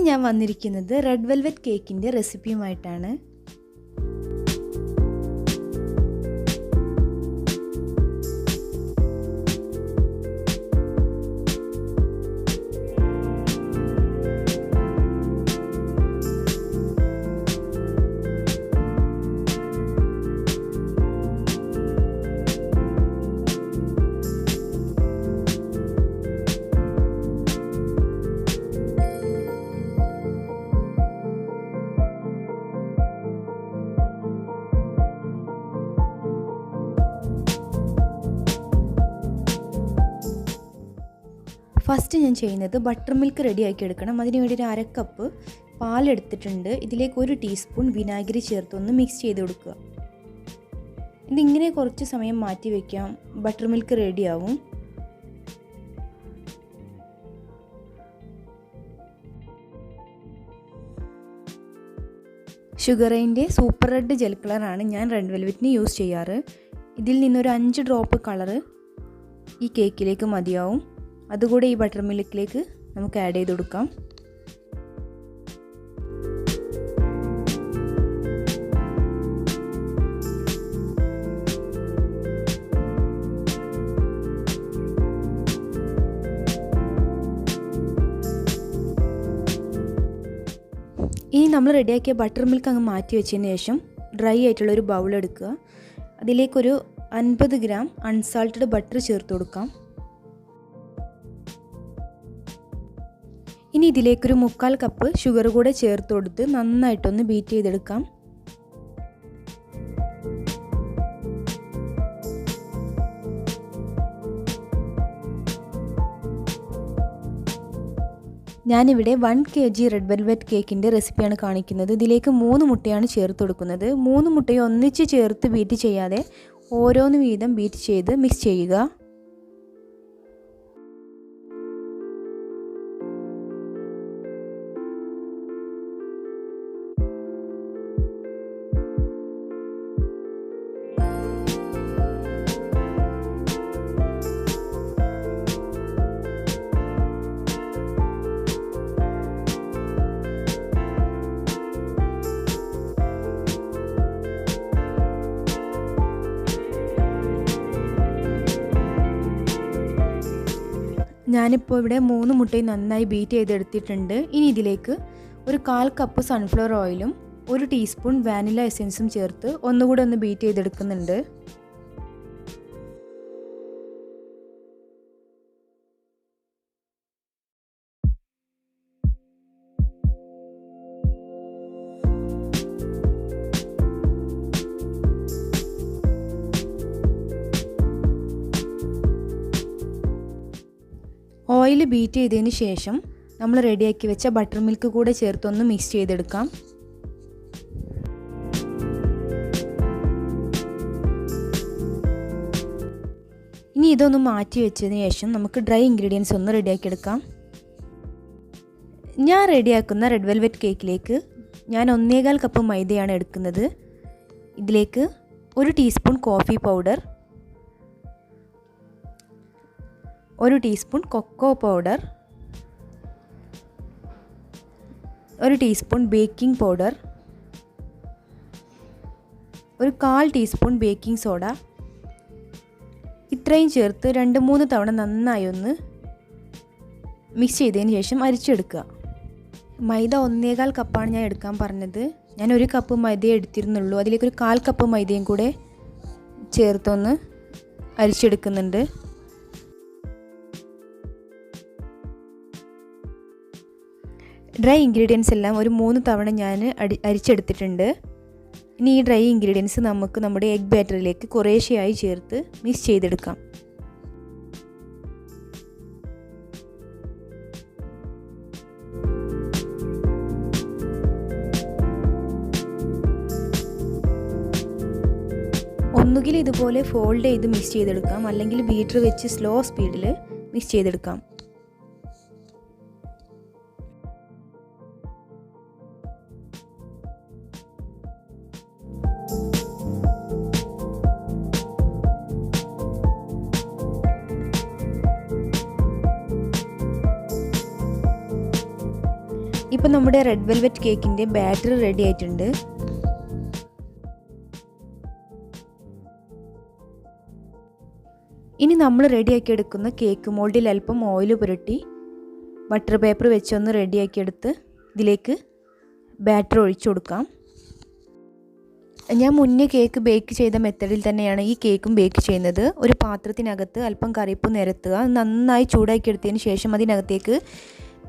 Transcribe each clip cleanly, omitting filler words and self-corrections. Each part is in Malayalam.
ഞാൻ വന്നിരിക്കുന്നത് റെഡ് വെൽവെറ്റ് കേക്കിൻ്റെ റെസിപ്പിയുമായിട്ടാണ്. ഫസ്റ്റ് ഞാൻ ചെയ്യുന്നത് ബട്ടർ മിൽക്ക് റെഡിയാക്കി എടുക്കണം. അതിന് വേണ്ടി ഒരു 1/2 കപ്പ് പാലെടുത്തിട്ടുണ്ട്. ഇതിലേക്ക് 1 ടീസ്പൂൺ വിനാഗിരി ചേർത്തൊന്ന് മിക്സ് ചെയ്ത് കൊടുക്കുക. ഇതിങ്ങനെ കുറച്ച് സമയം മാറ്റി വയ്ക്കാം. ബട്ടർ മിൽക്ക് റെഡിയാവും. ഷുഗറൈൻ്റെ സൂപ്പർ റെഡ് ജെൽ കളറാണ് ഞാൻ റെഡ് വെൽവെറ്റിന് യൂസ് ചെയ്യാറ്. ഇതിൽ നിന്നൊരു 5 ഡ്രോപ്പ് കളറ് ഈ കേക്കിലേക്ക് മതിയാവും. അതുകൂടെ ഈ ബട്ടർ മിൽക്കിലേക്ക് നമുക്ക് ആഡ് ചെയ്ത് കൊടുക്കാം. ഇനി നമ്മൾ റെഡിയാക്കിയ ബട്ടർ മിൽക്ക് അങ്ങ് മാറ്റി വെച്ചതിന് ശേഷം ഡ്രൈ ആയിട്ടുള്ളൊരു ബൗൾ എടുക്കുക. അതിലേക്കൊരു 50 ഗ്രാം അൺസാൾട്ടഡ് ബട്ടർ ചേർത്ത് കൊടുക്കാം. ഇനി ഇതിലേക്കൊരു 3/4 കപ്പ് ഷുഗർ കൂടെ ചേർത്ത് കൊടുത്ത് നന്നായിട്ടൊന്ന് ബീറ്റ് ചെയ്തെടുക്കാം. ഞാനിവിടെ 1 kg റെഡ് വെൽവെറ്റ് കേക്കിൻ്റെ റെസിപ്പിയാണ് കാണിക്കുന്നത്. ഇതിലേക്ക് 3 മുട്ടയാണ് ചേർത്ത് കൊടുക്കുന്നത്. 3 മുട്ടയും ഒന്നിച്ച് ചേർത്ത് ബീറ്റ് ചെയ്യാതെ ഓരോന്ന് വീതം ബീറ്റ് ചെയ്ത് മിക്സ് ചെയ്യുക. ഞാനിപ്പോൾ ഇവിടെ 3 മുട്ടയും നന്നായി ബീറ്റ് ചെയ്തെടുത്തിട്ടുണ്ട്. ഇനി ഇതിലേക്ക് ഒരു 1/4 കപ്പ് സൺഫ്ലവർ ഓയിലും 1 ടീസ്പൂൺ വാനില എസൻസും ചേർത്ത് ഒന്നുകൂടെ ഒന്ന് ബീറ്റ് ചെയ്തെടുക്കുന്നുണ്ട്. ഓയിൽ ബീറ്റ് ചെയ്തതിന് ശേഷം നമ്മൾ റെഡിയാക്കി വെച്ച ബട്ടർ മിൽക്ക് കൂടെ ചേർത്തൊന്ന് മിക്സ് ചെയ്തെടുക്കാം. ഇനി ഇതൊന്ന് മാറ്റി വെച്ചതിന് ശേഷം നമുക്ക് ഡ്രൈ ഇൻഗ്രീഡിയൻസ് ഒന്ന് റെഡിയാക്കി എടുക്കാം. ഞാൻ റെഡിയാക്കുന്ന റെഡ് വെൽവെറ്റ് കേക്കിലേക്ക് ഞാൻ 1/4 കപ്പ് മൈദയാണ് എടുക്കുന്നത്. ഇതിലേക്ക് 1 teaspoon coffee powder, 1 teaspoon cocoa powder, 1 teaspoon baking powder, 1/4 teaspoon baking soda, ഇത്രയും ചേർത്ത് 2-3 തവണ നന്നായി ഒന്ന് മിക്സ് ചെയ്തതിന് ശേഷം അരിച്ചെടുക്കുക. മൈദ 1/4 കപ്പാണ് ഞാൻ എടുക്കാൻ പറഞ്ഞത്. ഞാൻ 1 കപ്പ് മൈദയെ എടുത്തിരുന്നുള്ളൂ. അതിലേക്ക് 1/4 കപ്പ് മൈദയും കൂടെ ചേർത്തൊന്ന് അരിച്ചെടുക്കുന്നുണ്ട്. ഡ്രൈ ഇൻഗ്രീഡിയൻസ് എല്ലാം ഒരു 3 തവണ ഞാൻ അരിച്ചെടുത്തിട്ടുണ്ട്. ഇനി ഈ ഡ്രൈ ഇൻഗ്രീഡിയൻസ് നമുക്ക് നമ്മുടെ എഗ് ബാറ്ററിലേക്ക് കുറേശ്ശെയായി ചേർത്ത് മിക്സ് ചെയ്തെടുക്കാം. ഒന്നുകിൽ ഇതുപോലെ ഫോൾഡ് ചെയ്ത് മിക്സ് ചെയ്തെടുക്കാം, അല്ലെങ്കിൽ ബീറ്റർ വെച്ച് സ്ലോ സ്പീഡിൽ മിക്സ് ചെയ്തെടുക്കാം. ഇപ്പോൾ നമ്മുടെ റെഡ് വെൽവെറ്റ് കേക്കിൻ്റെ ബാറ്റർ റെഡി ആയിട്ടുണ്ട്. ഇനി നമ്മൾ റെഡിയാക്കി എടുക്കുന്ന കേക്ക് മോൾഡിൽ അല്പം ഓയിൽ പുരട്ടി ബട്ടർ പേപ്പർ വെച്ചൊന്ന് റെഡിയാക്കിയെടുത്ത് ഇതിലേക്ക് ബാറ്റർ ഒഴിച്ചു കൊടുക്കാം. ഞാൻ മുന്നേ കേക്ക് ബേക്ക് ചെയ്ത മെത്തഡിൽ തന്നെയാണ് ഈ കേക്കും ബേക്ക് ചെയ്യുന്നത്. ഒരു പാത്രത്തിനകത്ത് അല്പം കറിപ്പ് നിരത്തുക, നന്നായി ചൂടാക്കിയെടുത്തതിന് ശേഷം അതിനകത്തേക്ക്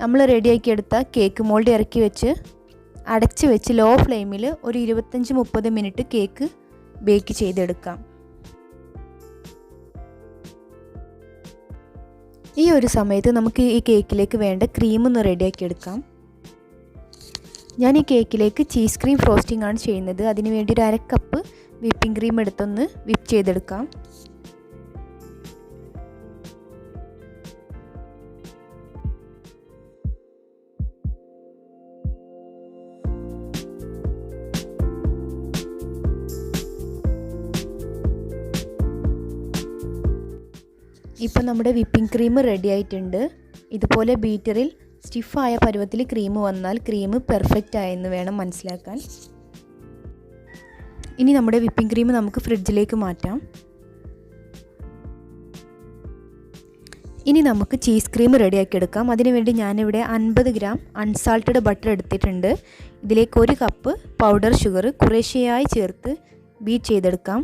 നമ്മൾ റെഡിയാക്കിയെടുത്ത കേക്ക് മോൾഡ് ഇറക്കി വെച്ച് അടച്ച് വെച്ച് ലോ ഫ്ലെയിമിൽ ഒരു 25-30 മിനിറ്റ് കേക്ക് ബേക്ക് ചെയ്തെടുക്കാം. ഈ ഒരു സമയത്ത് നമുക്ക് ഈ കേക്കിലേക്ക് വേണ്ട ക്രീം ഒന്ന് റെഡിയാക്കിയെടുക്കാം. ഞാൻ ഈ കേക്കിലേക്ക് ചീസ് ക്രീം ഫ്രോസ്റ്റിംഗ് ആണ് ചെയ്യുന്നത്. അതിന് വേണ്ടി ഒരു 1/2 കപ്പ് വിപ്പിംഗ് ക്രീം എടുത്തൊന്ന് വിപ്പ് ചെയ്തെടുക്കാം. ഇപ്പോൾ നമ്മുടെ വിപ്പിംഗ് ക്രീം റെഡി ആയിട്ടുണ്ട്. ഇതുപോലെ ബീറ്ററിൽ സ്റ്റിഫായ പരുവത്തിൽ ക്രീം വന്നാൽ ക്രീം പെർഫെക്റ്റ് ആയെന്ന് വേണം മനസ്സിലാക്കാൻ. ഇനി നമ്മുടെ വിപ്പിംഗ് ക്രീം നമുക്ക് ഫ്രിഡ്ജിലേക്ക് മാറ്റാം. ഇനി നമുക്ക് ചീസ് ക്രീം റെഡിയാക്കി എടുക്കാം. അതിനുവേണ്ടി ഞാനിവിടെ 50 ഗ്രാം അൺസാൾട്ടഡ് ബട്ടർ എടുത്തിട്ടുണ്ട്. ഇതിലേക്ക് 1 കപ്പ് പൗഡർ ഷുഗർ കുറേശ്ശെയായി ചേർത്ത് ബീറ്റ് ചെയ്തെടുക്കാം.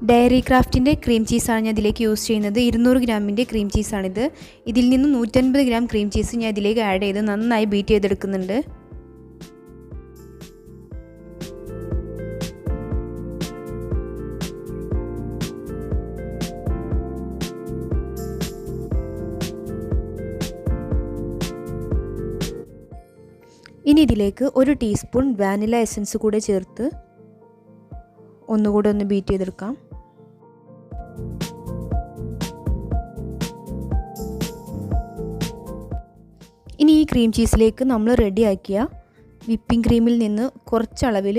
ഡയറി ക്രാഫ്റ്റിൻ്റെ ക്രീം ചീസാണ് ഞാൻ ഇതിലേക്ക് യൂസ് ചെയ്യുന്നത്. 200 ഗ്രാമിൻ്റെ ക്രീം ചീസാണിത്. ഇതിൽ നിന്ന് 150 ഗ്രാം ക്രീം ചീസ് ഞാൻ ഇതിലേക്ക് ആഡ് ചെയ്ത് നന്നായി ബീറ്റ് ചെയ്തെടുക്കുന്നുണ്ട്. ഇനി ഇതിലേക്ക് 1 ടീസ്പൂൺ വാനില എസൻസ് കൂടെ ചേർത്ത് ഒന്നുകൂടെ ഒന്ന് ബീറ്റ് ചെയ്തെടുക്കാം. ഇനി ഈ ക്രീം ചീസിലേക്ക് നമ്മൾ റെഡിയാക്കിയ വിപ്പിംഗ് ക്രീമിൽ നിന്ന് കുറച്ചളവിൽ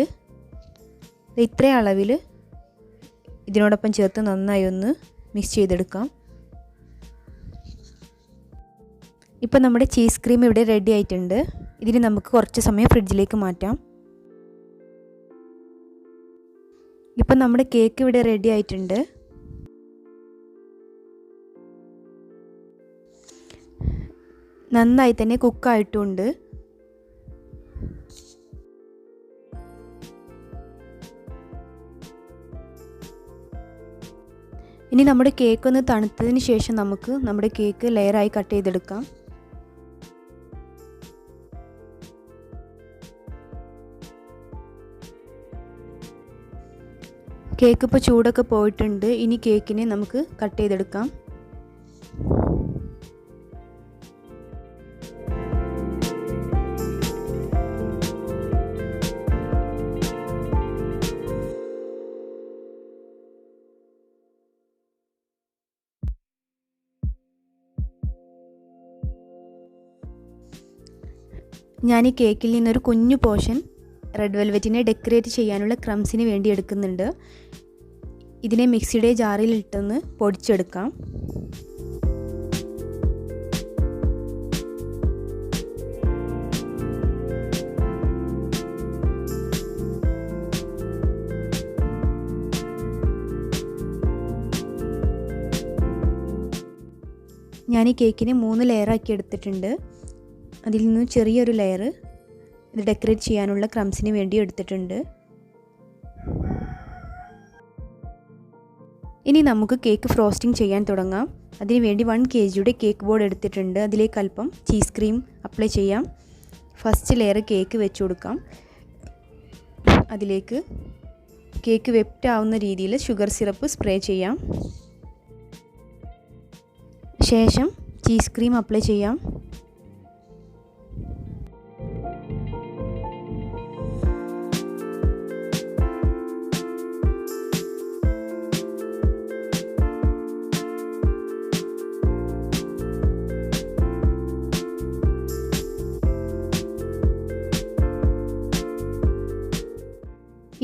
ഇത്രയും അളവിൽ ഇതിനോടൊപ്പം ചേർത്ത് നന്നായി ഒന്ന് മിക്സ് ചെയ്തെടുക്കാം. ഇപ്പോൾ നമ്മുടെ ചീസ് ക്രീം ഇവിടെ റെഡി ആയിട്ടുണ്ട്. ഇതിന് നമുക്ക് കുറച്ച് സമയം ഫ്രിഡ്ജിലേക്ക് മാറ്റാം. ഇപ്പം നമ്മുടെ കേക്ക് ഇവിടെ റെഡി ആയിട്ടുണ്ട്. നന്നായി തന്നെ കുക്കായിട്ടുണ്ട്. ഇനി നമ്മുടെ കേക്ക് ഒന്ന് തണുത്തതിന് ശേഷം നമുക്ക് നമ്മുടെ കേക്ക് ലെയറായി കട്ട് ചെയ്തെടുക്കാം. കേക്ക് ഇപ്പോൾ ചൂടൊക്കെ പോയിട്ടുണ്ട്. ഇനി കേക്കിനെ നമുക്ക് കട്ട് ചെയ്തെടുക്കാം. ഞാൻ ഈ കേക്കിൽ നിന്നൊരു കുഞ്ഞു പോർഷൻ റെഡ് വെൽവെറ്റിനെ ഡെക്കറേറ്റ് ചെയ്യാനുള്ള ക്രംസിന് വേണ്ടി എടുക്കുന്നുണ്ട്. ഇതിനെ മിക്സിയുടെ ജാറിൽ ഇട്ടൊന്ന് പൊടിച്ചെടുക്കാം. ഞാൻ ഈ കേക്കിനെ 3 ലെയറാക്കി എടുത്തിട്ടുണ്ട്. അതിൽ നിന്ന് ചെറിയൊരു ലെയർ ഇത് ഡെക്കറേറ്റ് ചെയ്യാനുള്ള ക്രംസിന് വേണ്ടി എടുത്തിട്ടുണ്ട്. ഇനി നമുക്ക് കേക്ക് ഫ്രോസ്റ്റിംഗ് ചെയ്യാൻ തുടങ്ങാം. അതിനുവേണ്ടി 1 kg കേക്ക് ബോർഡ് എടുത്തിട്ടുണ്ട്. അതിലേക്ക് അല്പം ചീസ് ക്രീം അപ്ലൈ ചെയ്യാം. ഫസ്റ്റ് ലെയർ കേക്ക് വെച്ച് കൊടുക്കാം. അതിലേക്ക് കേക്ക് വെപ്റ്റ് ആവുന്ന രീതിയിൽ ഷുഗർ സിറപ്പ് സ്പ്രേ ചെയ്യാം. ശേഷം ചീസ് ക്രീം അപ്ലൈ ചെയ്യാം.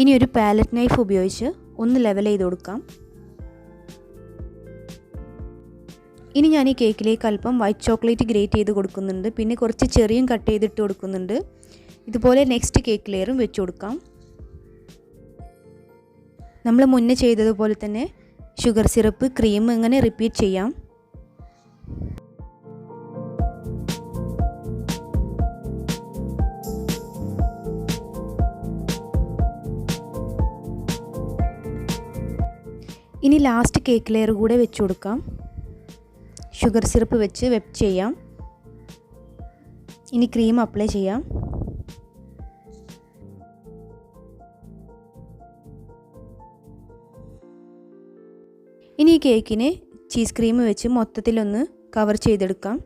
ഇനി ഒരു പാലറ്റ് നൈഫ് ഉപയോഗിച്ച് ഒന്ന് ലെവൽ ചെയ്ത് കൊടുക്കാം. ഇനി ഞാൻ ഈ കേക്കിലേക്ക് അല്പം വൈറ്റ് ചോക്ലേറ്റ് ഗ്രേറ്റ് ചെയ്ത് കൊടുക്കുന്നുണ്ട്. പിന്നെ കുറച്ച് ചെറിയും കട്ട് ചെയ്തിട്ട് കൊടുക്കുന്നുണ്ട്. ഇതുപോലെ നെക്സ്റ്റ് കേക്ക് ലെയറും വെച്ച് കൊടുക്കാം. നമ്മൾ മുന്നേ ചെയ്തതുപോലെ തന്നെ ഷുഗർ സിറപ്പ്, ക്രീം ഇങ്ങനെ റിപ്പീറ്റ് ചെയ്യാം. ഇനി ലാസ്റ്റ് കേക്ക് ലെയർ കൂടെ വെച്ച് കൊടുക്കാം. ഷുഗർ സിറപ്പ് വെച്ച് വെപ്പ് ചെയ്യാം. ഇനി ക്രീം അപ്ലൈ ചെയ്യാം. ഇനി ഈ കേക്കിനെ ചീസ് ക്രീം വെച്ച് മൊത്തത്തിലൊന്ന് കവർ ചെയ്തെടുക്കാം.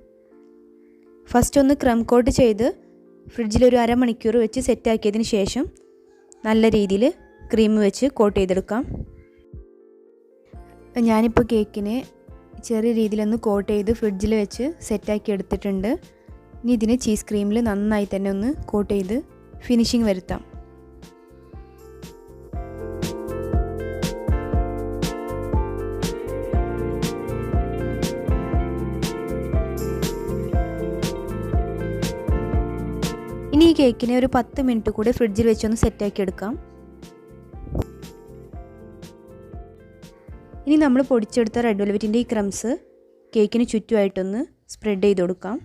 ഫസ്റ്റ് ഒന്ന് ക്രം കോട്ട് ചെയ്ത് ഫ്രിഡ്ജിൽ ഒരു അരമണിക്കൂർ വെച്ച് സെറ്റാക്കിയതിന് ശേഷം നല്ല രീതിയിൽ ക്രീം വെച്ച് കോട്ട് ചെയ്തെടുക്കാം. ഞാനിപ്പോൾ കേക്കിനെ ചെറിയ രീതിയിലൊന്ന് കോട്ട് ചെയ്ത് ഫ്രിഡ്ജിൽ വെച്ച് സെറ്റാക്കി എടുത്തിട്ടുണ്ട്. ഇനി ഇതിന് ചീസ് ക്രീമിൽ നന്നായി തന്നെ ഒന്ന് കോട്ട് ചെയ്ത് ഫിനിഷിങ് വരുത്താം. ഇനി ഈ കേക്കിനെ ഒരു 10 മിനിറ്റ് കൂടെ ഫ്രിഡ്ജിൽ വെച്ചൊന്ന് സെറ്റാക്കി എടുക്കാം. ഇനി നമ്മൾ പൊടിച്ചെടുത്ത റെഡ് വെൽവെറ്റിൻ്റെ ഈ ക്രംസ് കേക്കിന് ചുറ്റുമായിട്ടൊന്ന് സ്പ്രെഡ് ചെയ്ത് കൊടുക്കാം.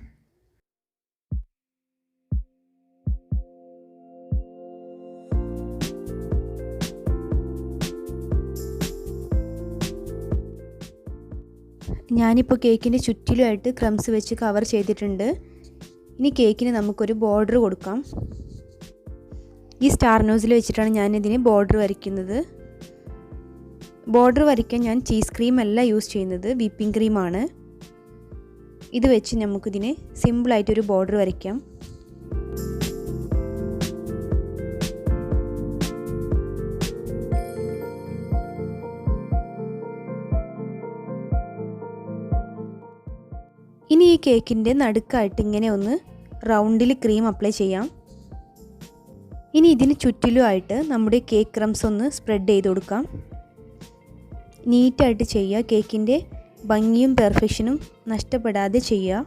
ഞാനിപ്പോൾ കേക്കിൻ്റെ ചുറ്റിലുമായിട്ട് ക്രംസ് വെച്ച് കവർ ചെയ്തിട്ടുണ്ട്. ഇനി കേക്കിന് നമുക്കൊരു ബോർഡർ കൊടുക്കാം. ഈ സ്റ്റാർ നോസിൽ വെച്ചിട്ടാണ് ഞാനിതിന് ബോർഡർ വരയ്ക്കുന്നത്. ബോർഡർ വരയ്ക്കാൻ ഞാൻ ചീസ് ക്രീം അല്ല യൂസ് ചെയ്യുന്നത്, വിപ്പിംഗ് ക്രീമാണ്. ഇത് വെച്ച് നമുക്കിതിന് സിമ്പിളായിട്ടൊരു ബോർഡർ വരയ്ക്കാം. ഇനി ഈ കേക്കിൻ്റെ നടുക്കായിട്ട് ഇങ്ങനെ ഒന്ന് റൗണ്ടിൽ ക്രീം അപ്ലൈ ചെയ്യാം. ഇനി ഇതിന് ചുറ്റിലുമായിട്ട് നമ്മുടെ കേക്ക് ക്രംസ് ഒന്ന് സ്പ്രെഡ് ചെയ്ത് കൊടുക്കാം. നീറ്റായിട്ട് ചെയ്യുക. കേക്കിൻ്റെ ഭംഗിയും പെർഫെക്ഷനും നഷ്ടപ്പെടാതെ ചെയ്യുക.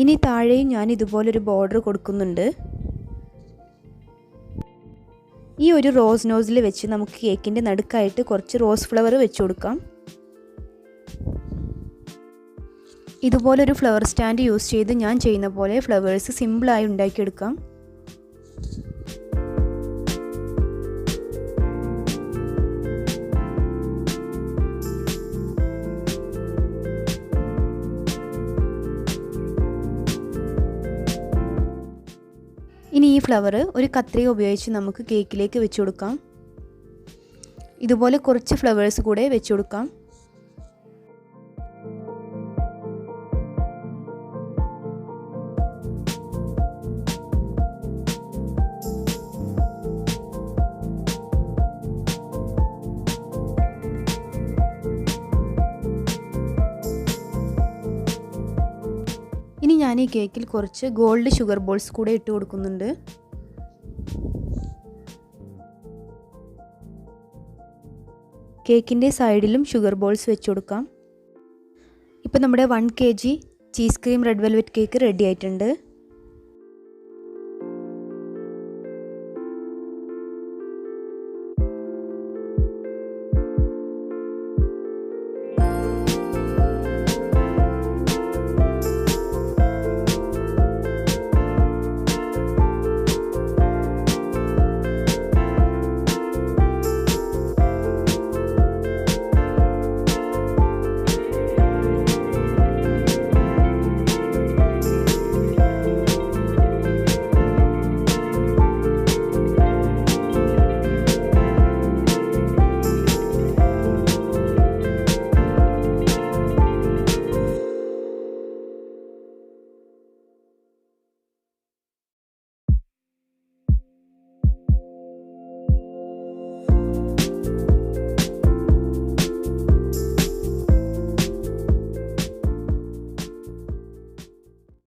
ഇനി താഴെയും ഞാൻ ഇതുപോലൊരു ബോർഡർ കൊടുക്കുന്നുണ്ട്. ഈ ഒരു റോസ് നോസിൽ വെച്ച് നമുക്ക് കേക്കിൻ്റെ നടുക്കായിട്ട് കുറച്ച് റോസ് ഫ്ലവർ വെച്ച് കൊടുക്കാം. ഇതുപോലൊരു ഫ്ലവർ സ്റ്റാൻഡ് യൂസ് ചെയ്ത് ഞാൻ ചെയ്യുന്ന പോലെ ഫ്ലവേഴ്സ് സിമ്പിളായി ഉണ്ടാക്കിയെടുക്കാം. ഇനി ഈ ഫ്ലവർ ഒരു കത്രിക ഉപയോഗിച്ച് നമുക്ക് കേക്കിലേക്ക് വെച്ച് കൊടുക്കാം. ഇതുപോലെ കുറച്ച് ഫ്ലവേഴ്സ് കൂടെ വെച്ച് കൊടുക്കാം. ഇനി ഞാൻ ഈ കേക്കിൽ കുറച്ച് ഗോൾഡ് ഷുഗർ ബോൾസ് കൂടെ ഇട്ട് കൊടുക്കുന്നുണ്ട്. കേക്കിൻ്റെ സൈഡിലും ഷുഗർ ബോൾസ് വെച്ച് കൊടുക്കാം. ഇപ്പോൾ നമ്മുടെ 1 kg cheese cream red velvet cake ready ആയിട്ടുണ്ട്.